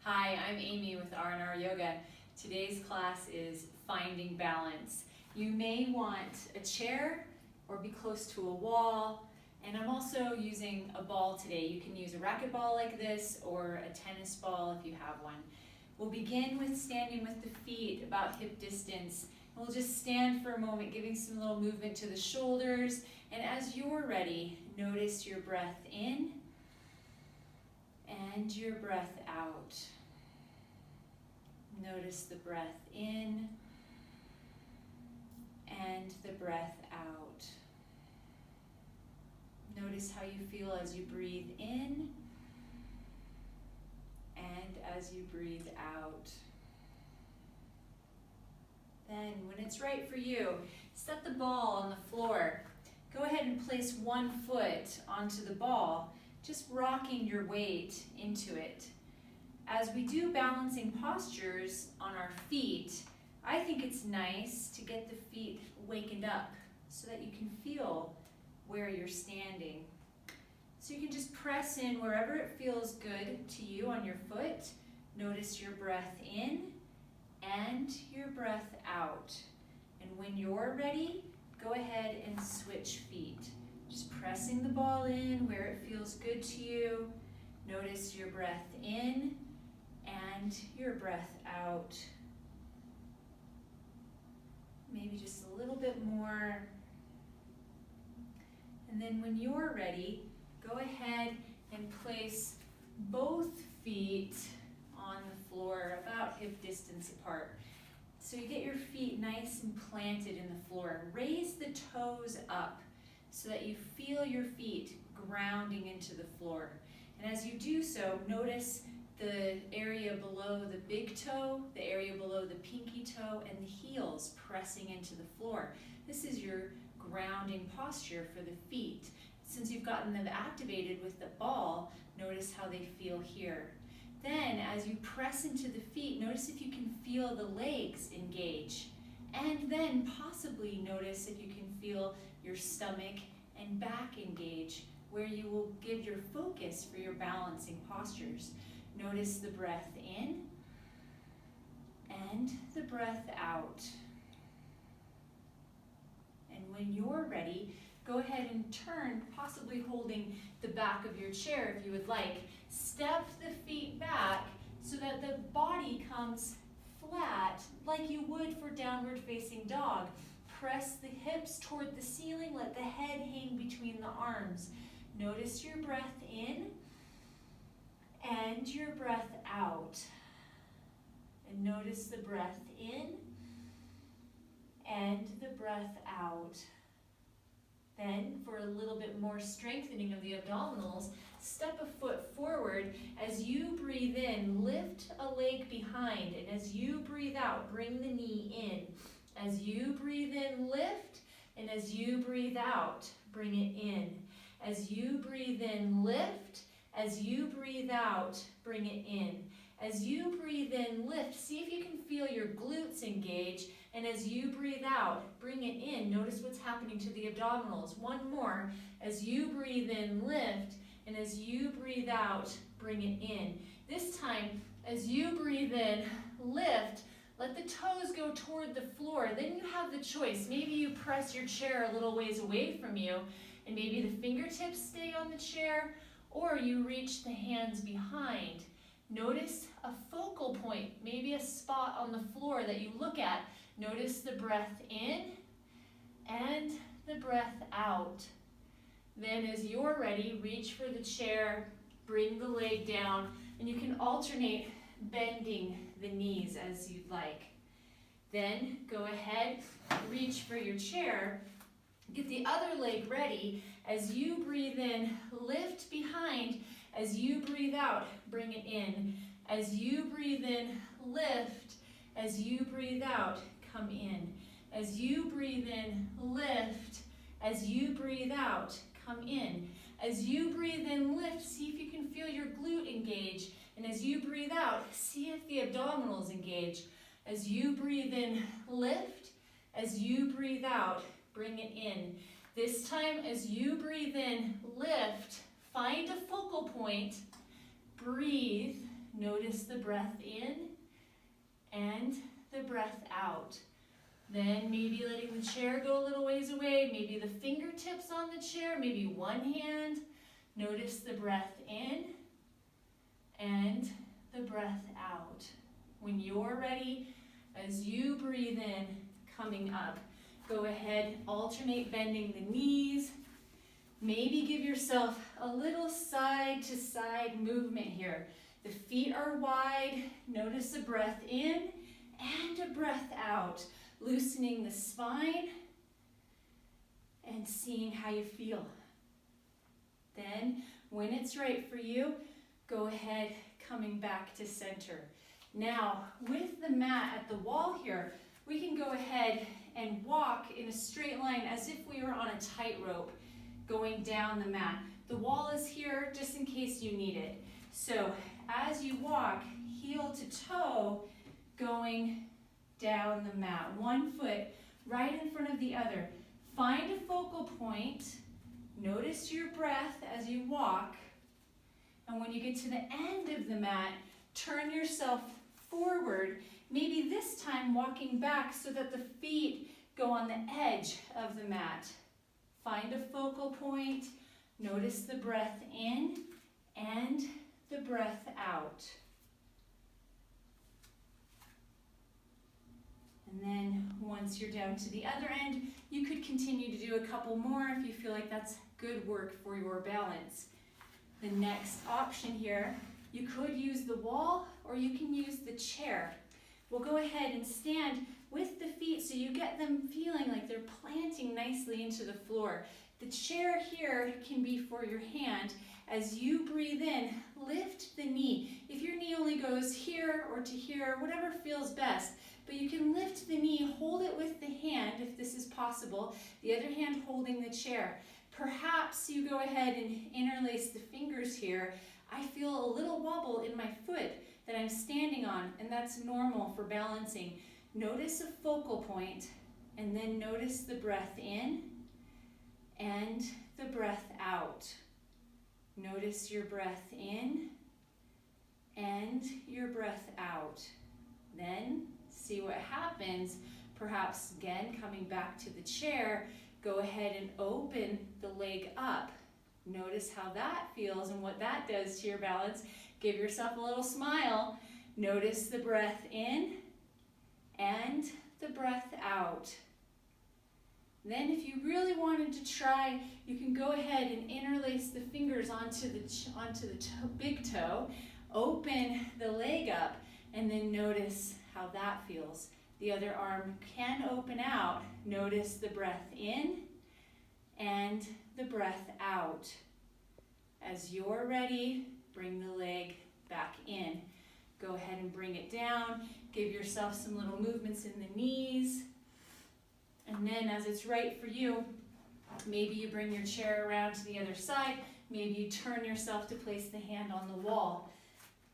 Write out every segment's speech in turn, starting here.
Hi, I'm Amy with R&R Yoga. Today's class is finding balance. You may want a chair or be close to a wall, and I'm also using a ball today. You can use a racquetball like this or a tennis ball if you have one. We'll begin with standing with the feet about hip distance. We'll just stand for a moment, giving some little movement to the shoulders, and as you're ready, notice your breath in and your breath out. Notice the breath in and the breath out. Notice how you feel as you breathe in and as you breathe out. Then, when it's right for you, set the ball on the floor. Go ahead and place one foot onto the ball, just rocking your weight into it. As we do balancing postures on our feet, I think it's nice to get the feet wakened up so that you can feel where you're standing. So you can just press in wherever it feels good to you on your foot. Notice your breath in and your breath out. And when you're ready, go ahead and switch feet. Just pressing the ball in where it feels good to you. Notice your breath in and your breath out. Maybe just a little bit more. And then when you're ready, go ahead and place both feet on the floor about hip distance apart. So you get your feet nice and planted in the floor. Raise the toes up so that you feel your feet grounding into the floor. And as you do so, notice the area below the big toe, the area below the pinky toe, and the heels pressing into the floor. This is your grounding posture for the feet. Since you've gotten them activated with the ball, notice how they feel here. Then, as you press into the feet, notice if you can feel the legs engage. And then possibly notice if you can feel your stomach and back engage, where you will give your focus for your balancing postures. Notice the breath in and the breath out. And when you're ready, go ahead and turn, possibly holding the back of your chair if you would like. Step the feet back so that the body comes flat like you would for downward facing dog. Press the hips toward the ceiling, let the head hang between the arms. Notice your breath in and your breath out. And notice the breath in and the breath out. Then, for a little bit more strengthening of the abdominals, step a foot forward. As you breathe in, lift a leg behind, and as you breathe out, bring the knee in. As you breathe in, lift, and as you breathe out, bring it in. As you breathe in, lift. As you breathe out, bring it in. As you breathe in, lift. See if you can feel your glutes engage. And as you breathe out, bring it in. Notice what's happening to the abdominals. One more. As you breathe in, lift. And as you breathe out, bring it in. This time, as you breathe in, lift. Let the toes go toward the floor. Then you have the choice. Maybe you press your chair a little ways away from you, and maybe the fingertips stay on the chair, or you reach the hands behind. Notice a focal point, maybe a spot on the floor that you look at. Notice the breath in and the breath out. Then as you're ready, reach for the chair, bring the leg down, and you can alternate bending the knees as you'd like. Then go ahead, reach for your chair, get the other leg ready. As you breathe in, lift behind. As you breathe out, bring it in. As you breathe in, lift. As you breathe out, come in. As you breathe in, lift. As you breathe out, come in. As you breathe in, lift. See if you can feel your glute engage. And as you breathe out, see if the abdominals engage. As you breathe in, lift. As you breathe out, bring it in. This time, as you breathe in, lift, find a focal point, breathe, notice the breath in and the breath out. Then maybe letting the chair go a little ways away, maybe the fingertips on the chair, maybe one hand. Notice the breath in and the breath out. When you're ready, as you breathe in, coming up, go ahead, alternate bending the knees. Maybe give yourself a little side to side movement here. The feet are wide. Notice a breath in and a breath out. Loosening the spine and seeing how you feel. Then, when it's right for you, go ahead, coming back to center. Now, with the mat at the wall here, we can go ahead and walk in a straight line as if we were on a tightrope going down the mat. The wall is here just in case you need it. So, as you walk, heel to toe, going down the mat. One foot right in front of the other. Find a focal point. Notice your breath as you walk. And when you get to the end of the mat, turn yourself forward. Maybe this time walking back so that the feet go on the edge of the mat. Find a focal point. Notice the breath in and the breath out. And then once you're down to the other end, you could continue to do a couple more if you feel like that's good work for your balance. The next option here, you could use the wall or you can use the chair. We'll go ahead and stand with the feet so you get them feeling like they're planting nicely into the floor. The chair here can be for your hand. As you breathe in, lift the knee. If your knee only goes here or to here, whatever feels best, but you can lift the knee, hold it with the hand if this is possible, the other hand holding the chair. Perhaps you go ahead and interlace the fingers here. I feel a little wobble in my foot that I'm standing on, and that's normal for balancing. Notice a focal point, and then notice the breath in and the breath out. Notice your breath in and your breath out. Then see what happens. Perhaps again, coming back to the chair, go ahead and open the leg up. Notice how that feels and what that does to your balance. Give yourself a little smile. Notice the breath in and the breath out. Then if you really wanted to try, you can go ahead and interlace the fingers onto the big toe, open the leg up, and then notice how that feels. The other arm can open out. Notice the breath in and the breath out. As you're ready, bring the leg back in. Go ahead and bring it down. Give yourself some little movements in the knees. And then as it's right for you, maybe you bring your chair around to the other side. Maybe you turn yourself to place the hand on the wall.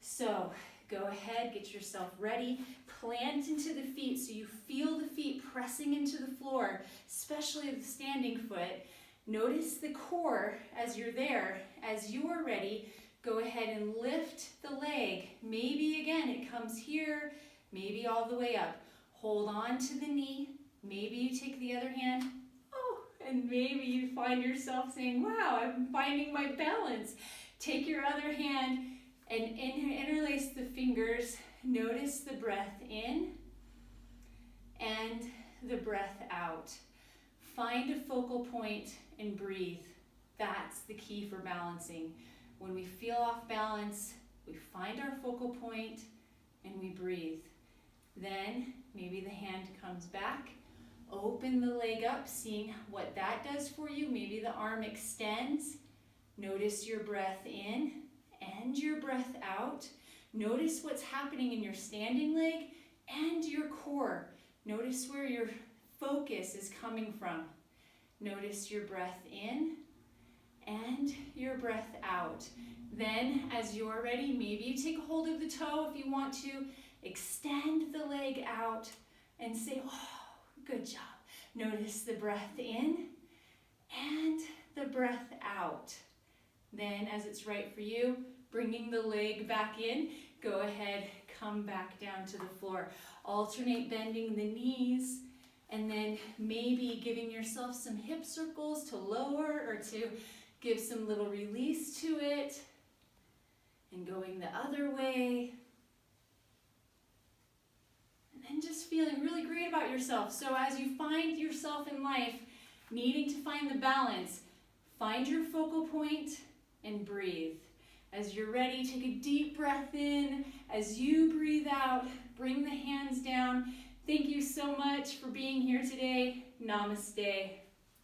So go ahead, get yourself ready. Plant into the feet so you feel the feet pressing into the floor, especially the standing foot. Notice the core as you're there. As you are ready, go ahead and lift the leg. Maybe again it comes here, maybe all the way up. Hold on to the knee. Maybe you take the other hand. Oh, and maybe you find yourself saying, wow, I'm finding my balance. Take your other hand and interlace the fingers. Notice the breath in and the breath out. Find a focal point and breathe. That's the key for balancing. When we feel off balance, we find our focal point and we breathe. Then maybe the hand comes back. Open the leg up, seeing what that does for you. Maybe the arm extends. Notice your breath in and your breath out. Notice what's happening in your standing leg and your core. Notice where your focus is coming from. Notice your breath in and your breath out. Then, as you're ready, maybe you take a hold of the toe if you want to. Extend the leg out and say, oh, good job. Notice the breath in and the breath out. Then, as it's right for you, bringing the leg back in. go ahead, come back down to the floor. Alternate bending the knees, and then maybe giving yourself some hip circles to lower or to give some little release to it. And going the other way. And then just feeling really great about yourself. So as you find yourself in life needing to find the balance, find your focal point and breathe. As you're ready, take a deep breath in. As you breathe out, bring the hands down. Thank you so much for being here today. Namaste.